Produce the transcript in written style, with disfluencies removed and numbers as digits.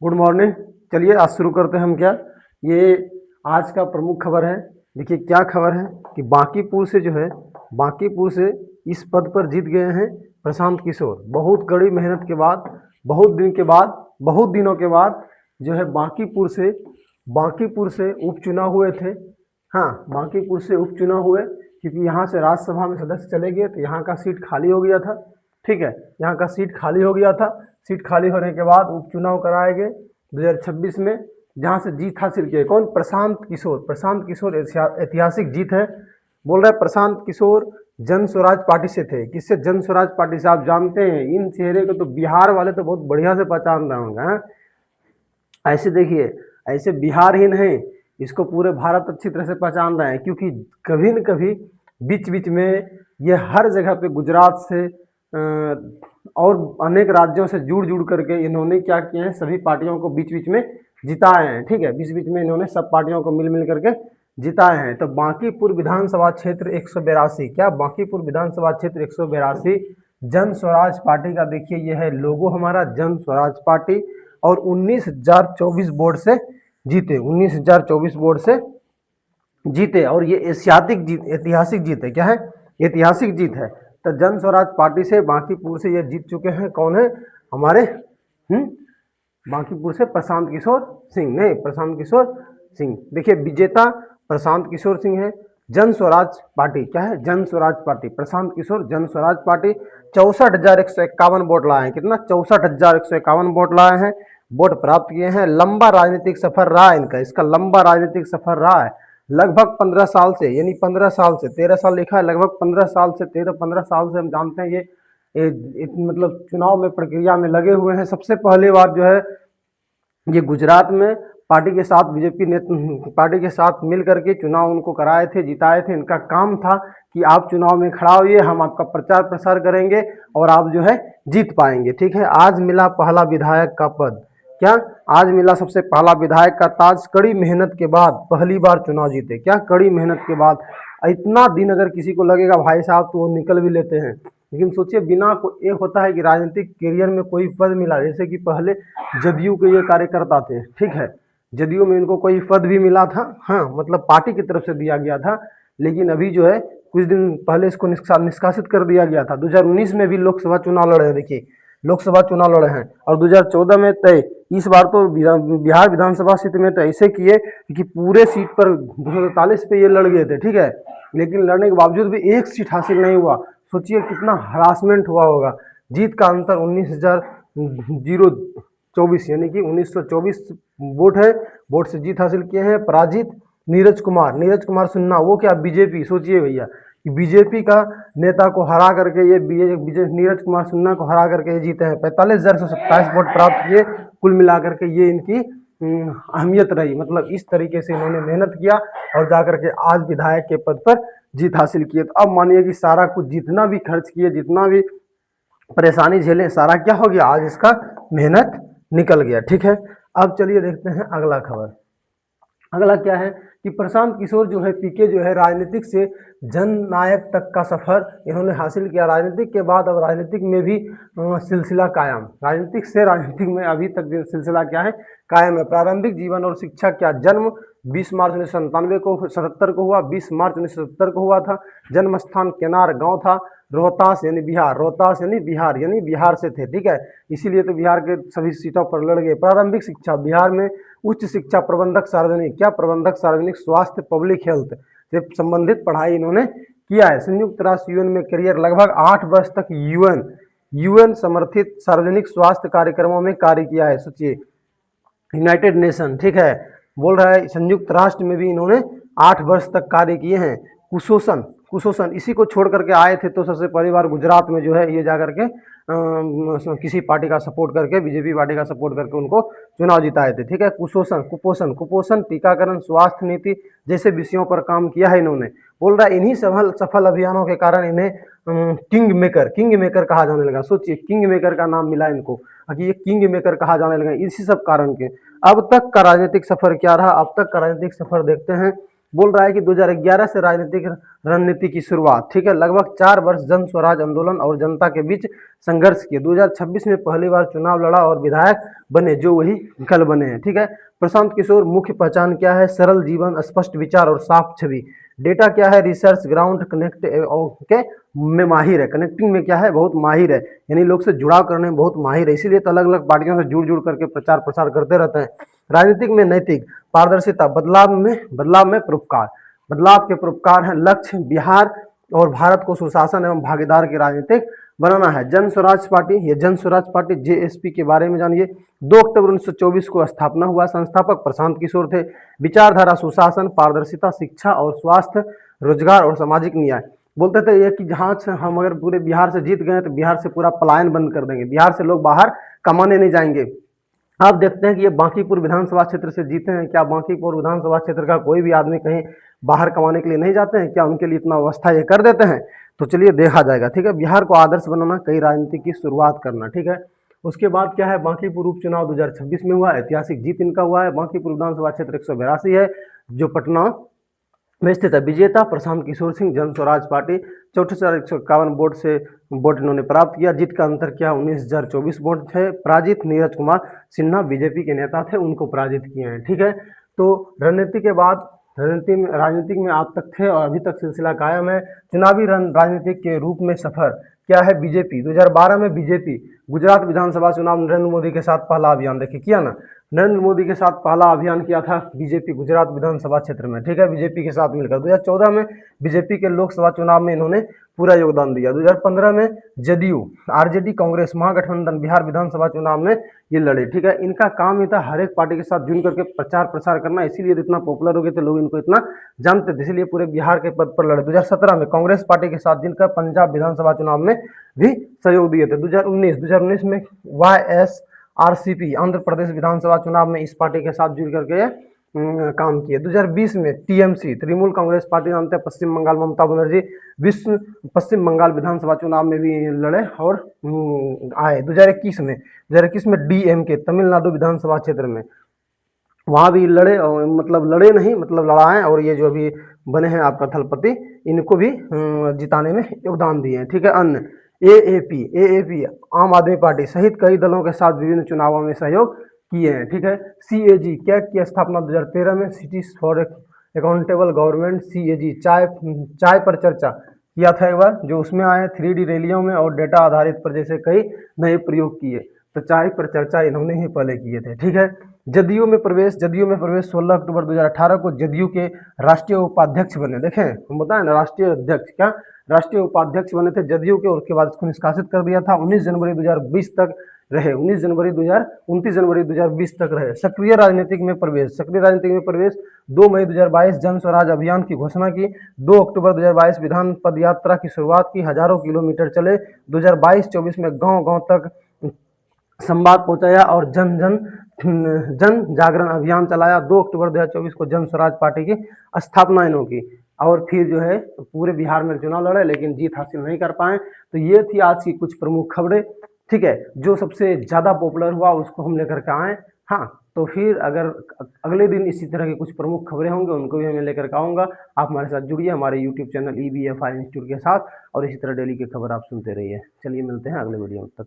Good morning. चलिए आज शुरू करते हैं हम क्या ये आज का प्रमुख खबर है। देखिए क्या खबर है कि बांकीपुर से जो है बांकीपुर से इस पद पर जीत गए हैं प्रशांत किशोर। बहुत कड़ी मेहनत के बाद, बहुत दिनों के बाद जो है बांकीपुर से उपचुनाव हुए थे। हाँ, बांकीपुर से उपचुनाव हुए क्योंकि यहाँ से राज्यसभा में सदस्य चले गए तो यहाँ का सीट खाली हो गया था। ठीक है, यहाँ का सीट खाली हो गया था। सीट खाली होने के बाद उपचुनाव कराए गए 2026 में, जहाँ से जीत हासिल किए कौन? प्रशांत किशोर ऐतिहासिक जीत है। बोल रहे प्रशांत किशोर जन स्वराज पार्टी से थे। किससे? जन स्वराज पार्टी से। आप जानते हैं इन चेहरे को तो बिहार वाले तो बहुत बढ़िया से पहचान रहे होंगे। हाँ? ऐसे देखिए, ऐसे बिहार ही नहीं, इसको पूरे भारत अच्छी तरह से पहचान रहे हैं क्योंकि कभी न कभी बीच बीच में ये हर जगह पे गुजरात से और अनेक राज्यों से जुड़ जुड़ करके इन्होंने क्या किए हैं, सभी पार्टियों को बीच बीच में जिताए हैं। ठीक है, बीच बीच में इन्होंने सब पार्टियों को मिल मिल करके जिताए हैं। तो बांकीपुर विधानसभा क्षेत्र 182, क्या बांकीपुर विधानसभा क्षेत्र 182 जन स्वराज पार्टी का। देखिए यह है लोगो हमारा, जन स्वराज पार्टी। और 19,024 वोट से जीते, 19,024 वोट से जीते। और ये ऐतिहासिक जीत है। क्या है? ऐतिहासिक जीत है। तो जन स्वराज पार्टी से बांकीपुर से ये जीत चुके हैं। कौन है? हमारे बांकीपुर से प्रशांत किशोर सिंह, नहीं प्रशांत किशोर सिंह। देखिए विजेता प्रशांत किशोर सिंह है। जन स्वराज पार्टी क्या है? जन स्वराज पार्टी, प्रशांत किशोर जन स्वराज पार्टी 64,151 वोट लाए हैं। कितना? 64,151 वोट लाए हैं, वोट प्राप्त किए हैं। लंबा राजनीतिक सफर रहा है इनका, इसका लंबा राजनीतिक सफर रहा है लगभग 15 साल से, यानी 15 साल से 13 साल लिखा है, लगभग 15 साल से 15 साल से हम जानते हैं ये मतलब चुनाव में प्रक्रिया में लगे हुए हैं। सबसे पहले बार जो है ये गुजरात में पार्टी के साथ पार्टी के साथ मिल करके चुनाव उनको कराए थे, जिताए थे। इनका काम था कि आप चुनाव में खड़ा होइए, हम आपका प्रचार प्रसार करेंगे और आप जो है जीत पाएंगे। ठीक है, आज मिला पहला विधायक का पद। क्या? आज मिला सबसे पहला विधायक का ताज। कड़ी मेहनत के बाद पहली बार चुनाव जीते। क्या? कड़ी मेहनत के बाद। इतना दिन अगर किसी को लगेगा भाई साहब तो वो निकल भी लेते हैं, लेकिन सोचिए बिना को एक होता है कि राजनीतिक करियर में कोई पद मिला, जैसे कि पहले जदयू के ये कार्यकर्ता थे। ठीक है, जदयू में इनको कोई पद भी मिला था, हाँ मतलब पार्टी की तरफ से दिया गया था। लेकिन अभी जो है कुछ दिन पहले इसको निष्कासित कर दिया गया था। 2019 में भी लोकसभा चुनाव लड़े हैं। देखिए लोकसभा चुनाव लड़े हैं और 2014 में तय। इस बार तो बिहार विधानसभा सीट में तो ऐसे किए कि पूरे सीट पर 243 पे ये लड़ गए थे। ठीक है, लेकिन लड़ने के बावजूद भी एक सीट हासिल नहीं हुआ। सोचिए कितना हरासमेंट हुआ होगा। जीत का अंतर 19,024 यानी कि 1924 वोट है, वोट से जीत हासिल किए हैं। पराजित नीरज कुमार सिन्हा, वो क्या बीजेपी। सोचिए भैया कि बीजेपी का नेता को हरा करके ये नीरज कुमार सिन्हा को हरा करके ये जीते हैं। 45,127 वोट प्राप्त किए। कुल मिलाकर के ये इनकी अहमियत रही। मतलब इस तरीके से इन्होंने मेहनत किया और जाकर के आज विधायक के पद पर जीत हासिल किए। तो अब मानिए कि सारा कुछ जितना भी खर्च किए, जितना भी परेशानी झेले, सारा क्या हो गया? आज इसका मेहनत निकल गया। ठीक है, अब चलिए देखते हैं अगला खबर। अगला क्या है कि प्रशांत किशोर जो है पीके जो है राजनीतिक से जननायक तक का सफर इन्होंने हासिल किया। राजनीतिक के बाद अब राजनीतिक में भी सिलसिला कायम। राजनीतिक में अभी तक सिलसिला क्या है? कायम है। प्रारंभिक जीवन और शिक्षा क्या? जन्म 20 मार्च 1977 को हुआ, 20 मार्च 1977 को हुआ था। जन्म स्थान केनार गांव था, रोहतास यानी बिहार, यानी बिहार से थे। ठीक है, इसीलिए तो बिहार के सभी सीटों पर लड़ गए। प्रारंभिक शिक्षा बिहार में उच्च शिक्षा प्रबंधक सार्वजनिक, क्या प्रबंधक सार्वजनिक स्वास्थ्य पब्लिक हेल्थ से संबंधित पढ़ाई इन्होंने किया है। संयुक्त राष्ट्र यूएन में करियर, लगभग 8 वर्ष तक यूएन समर्थित सार्वजनिक स्वास्थ्य कार्यक्रमों में कार्य किया है। सोचिए यूनाइटेड नेशन, ठीक है, बोल रहा है संयुक्त राष्ट्र में भी इन्होंने 8 वर्ष तक कार्य किए हैं। कुशोसन इसी को छोड़ करके आए थे तो सबसे पहली बार गुजरात में जो है ये जा करके किसी पार्टी का सपोर्ट करके, बीजेपी पार्टी का सपोर्ट करके उनको चुनाव जिताए थे। ठीक है, कुपोषण, टीकाकरण, स्वास्थ्य नीति जैसे विषयों पर काम किया है इन्होंने। बोल रहा है इन्हीं सफल अभियानों के कारण इन्हें किंग मेकर कहा जाने लगा। सोचिए किंग मेकर का नाम मिला इनको, कि ये किंग मेकर कहा जाने लगा इसी सब कारण के। अब तक का राजनीतिक सफर क्या रहा? अब तक का राजनीतिक सफर देखते हैं बोल रहा है कि 2011 से राजनीतिक रणनीति की शुरुआत, ठीक है, लगभग 4 वर्ष जन स्वराज आंदोलन और जनता के बीच संघर्ष किए, 2026 में पहली बार चुनाव लड़ा और विधायक बने, जो वही कल बने हैं, ठीक है। प्रशांत किशोर मुख्य पहचान क्या है? सरल जीवन, स्पष्ट विचार और साफ छवि। डेटा क्या है? रिसर्च, ग्राउंड कनेक्ट के में माहिर है, कनेक्टिंग में क्या है? बहुत माहिर है, यानी लोग से जुड़ाव करने में बहुत माहिर है, इसीलिए तो अलग अलग पार्टियों से जुड़ जुड़ करके प्रचार प्रसार करते रहते हैं। राजनीतिक में नैतिक, पारदर्शिता, बदलाव में परोपकार, बदलाव के परोपकार है, लक्ष्य बिहार और भारत को सुशासन एवं भागीदार की राजनीतिक बनाना है। जन स्वराज पार्टी, ये जन स्वराज पार्टी जेएसपी के बारे में जानिए। 2 अक्टूबर 1924 को स्थापना हुआ, संस्थापक प्रशांत किशोर थे। विचारधारा सुशासन, पारदर्शिता, शिक्षा और स्वास्थ्य, रोजगार और सामाजिक न्याय। बोलते थे ये कि जहाँ से हम अगर पूरे बिहार से जीत गए तो बिहार से पूरा पलायन बंद कर देंगे, बिहार से लोग बाहर कमाने नहीं जाएंगे। आप देखते हैं कि ये बांकीपुर विधानसभा क्षेत्र से जीते हैं, क्या बांकीपुर विधानसभा क्षेत्र का कोई भी आदमी कहीं बाहर कमाने के लिए नहीं जाते हैं? क्या उनके लिए इतना व्यवस्था ये कर देते हैं? तो चलिए देखा जाएगा, ठीक है। बिहार को आदर्श बनाना, कई राजनीति की शुरुआत करना, ठीक है। उसके बाद क्या है? बांकीपुर उपचुनाव 2026 में हुआ, ऐतिहासिक जीत इनका हुआ है। बांकीपुर विधानसभा क्षेत्र 182 है, जो पटना में स्थित है। विजेता प्रशांत किशोर सिंह, जन स्वराज पार्टी, 64,151 वोट इन्होंने प्राप्त किया। जीत का अंतर क्या? 19,024 वोट थे। पराजित नीरज कुमार सिन्हा, बीजेपी के नेता थे, उनको पराजित किए हैं, ठीक है। तो रणनीति के बाद राजनीतिक में आज तक थे और अभी तक सिलसिला कायम है। चुनावी राजनीतिक के रूप में सफर क्या है? बीजेपी 2012 में बीजेपी गुजरात विधानसभा चुनाव नरेंद्र मोदी के साथ पहला अभियान, देखिए किया ना, नरेंद्र मोदी के साथ पहला अभियान किया था बीजेपी गुजरात विधानसभा क्षेत्र में, ठीक है, बीजेपी के साथ मिलकर। 2014 में बीजेपी के लोकसभा चुनाव में इन्होंने पूरा योगदान दिया। 2015 में जदयू, आरजेडी, कांग्रेस महागठबंधन बिहार विधानसभा चुनाव में ये लड़े, ठीक है। इनका काम ही था हर एक पार्टी के साथ जुड़ करके प्रचार प्रसार करना, इसीलिए इतना पॉपुलर हो गए थे, लोग इनको इतना जानते थे, इसलिए पूरे बिहार के पद पर लड़े। 2017 में कांग्रेस पार्टी के साथ जिनका पंजाब विधानसभा चुनाव में भी सहयोग दिए थे। 2019 में YSRCP आंध्र प्रदेश विधानसभा चुनाव में इस पार्टी के साथ जुड़ करके काम किए। 2020 में TMC, तृणमूल कांग्रेस पार्टी जानते हैं, पश्चिम बंगाल, ममता बनर्जी पश्चिम बंगाल विधानसभा चुनाव में भी लड़े और आए। 2021 में DMK, तमिलनाडु विधानसभा क्षेत्र में, वहाँ भी लड़े, और मतलब लड़े नहीं, मतलब लड़ाएं, और ये जो अभी बने हैं आपका थलपति, इनको भी जिताने में योगदान दिए हैं, ठीक है। अन्य AAP आम आदमी पार्टी सहित कई दलों के साथ विभिन्न चुनावों में सहयोग किए हैं, ठीक है। CAG, कैग की स्थापना 2013 में, cities for accountable government, CAG, चाय पर चर्चा किया था एक बार, जो उसमें आए 3D रैलियों में और डेटा आधारित पर जैसे कई नए प्रयोग किए, तो चाय पर चर्चा इन्होंने ही पहले किए थे, ठीक है। जदयू में प्रवेश 16 अक्टूबर 2018 को जदयू के राष्ट्रीय उपाध्यक्ष बने। देखें, हम बताएं ना, राष्ट्रीय अध्यक्ष, क्या राष्ट्रीय उपाध्यक्ष बने थे जदयू के, और उसके बाद इसको निष्कासित कर दिया था। 19 जनवरी 2020 तक रहे, 29 जनवरी 2020 तक रहे। सक्रिय राजनीतिक में प्रवेश 2 मई 2022 जन स्वराज अभियान की घोषणा की। 2 अक्टूबर 2022 विधान पद यात्रा की शुरुआत की, हजारों किलोमीटर चले। 2022-24 में गांव-गांव तक संवाद पहुंचाया और जन जागरण अभियान चलाया। 2 अक्टूबर 2024 को जन स्वराज पार्टी की स्थापना इन्हों की, और फिर जो है पूरे बिहार में चुनाव लड़े, लेकिन जीत हासिल नहीं कर पाए। तो ये थी आज की कुछ प्रमुख खबरें, ठीक है। जो सबसे ज़्यादा पॉपुलर हुआ उसको हम लेकर के आए। हाँ, तो फिर अगर अगले दिन इसी तरह की कुछ प्रमुख खबरें होंगे, उनको भी मैं लेकर के आऊँगा। आप हमारे साथ जुड़िए, हमारे यूट्यूब चैनल EBFI इंस्टीट्यूट के साथ, और इसी तरह डेली की खबर आप सुनते रहिए। चलिए मिलते हैं अगले वीडियो में, तक